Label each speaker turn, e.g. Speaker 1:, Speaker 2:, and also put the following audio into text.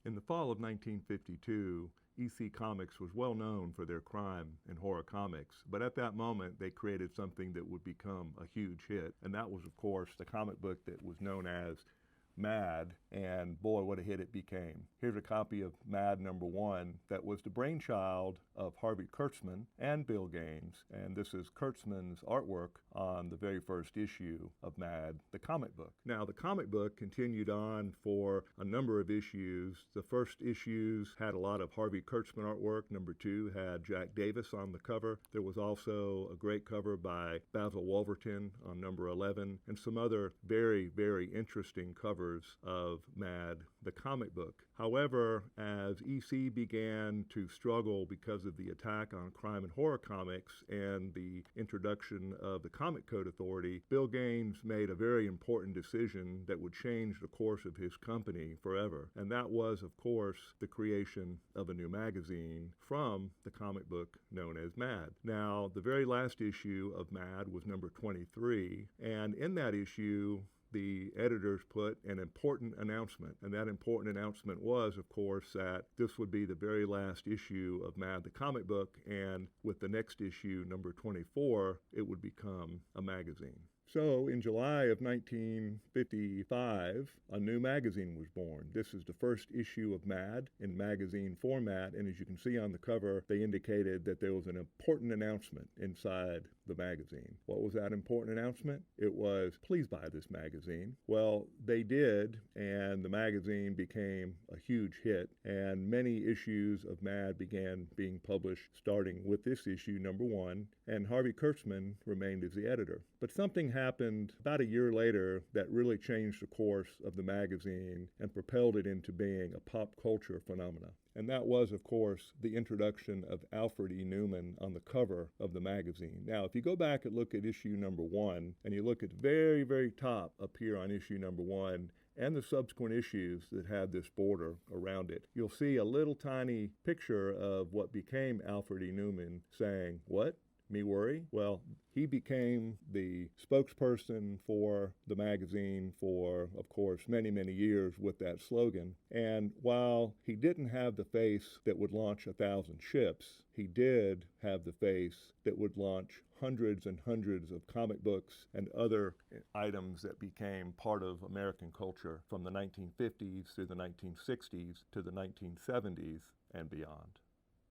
Speaker 1: In the fall of 1952, EC Comics was well known for their crime and horror comics, but at that moment they created something that would become a huge hit, and that was, of course, the comic book that was known as Mad, and boy, what a hit it became. Here's a copy of Mad #1 that was the brainchild of Harvey Kurtzman and Bill Gaines, and this is Kurtzman's artwork on the very first issue of Mad, the comic book. Now, the comic book continued on for a number of issues. The first issues had a lot of Harvey Kurtzman artwork. #2 had Jack Davis on the cover. There was also a great cover by Basil Wolverton on #11, and some other very, very interesting covers of Mad, the comic book. However, as EC began to struggle because of the attack on crime and horror comics and the introduction of the Comic Code Authority, Bill Gaines made a very important decision that would change the course of his company forever. And that was, of course, the creation of a new magazine from the comic book known as Mad. Now, the very last issue of Mad was #23, and in that issue, the editors put an important announcement, and that important announcement was, of course, that this would be the very last issue of Mad the comic book, and with the next issue, #24, it would become a magazine. So, in July of 1955, a new magazine was born. This is the first issue of Mad in magazine format, and as you can see on the cover, they indicated that there was an important announcement inside the magazine. What was that important announcement? It was, please buy this magazine. Well, they did, and the magazine became a huge hit, and many issues of Mad began being published, starting with this issue, #1, and Harvey Kurtzman remained as the editor. But something happened about a year later that really changed the course of the magazine and propelled it into being a pop culture phenomenon. And that was, of course, the introduction of Alfred E. Neuman on the cover of the magazine. Now, if you go back and look at issue #1, and you look at the very, very top up here on issue #1, and the subsequent issues that had this border around it, you'll see a little tiny picture of what became Alfred E. Neuman saying, "What? Me worry?" Well, he became the spokesperson for the magazine for, of course, many, many years with that slogan. And while he didn't have the face that would launch 1,000 ships, he did have the face that would launch hundreds and hundreds of comic books and other items that became part of American culture from the 1950s through the 1960s to the 1970s and beyond.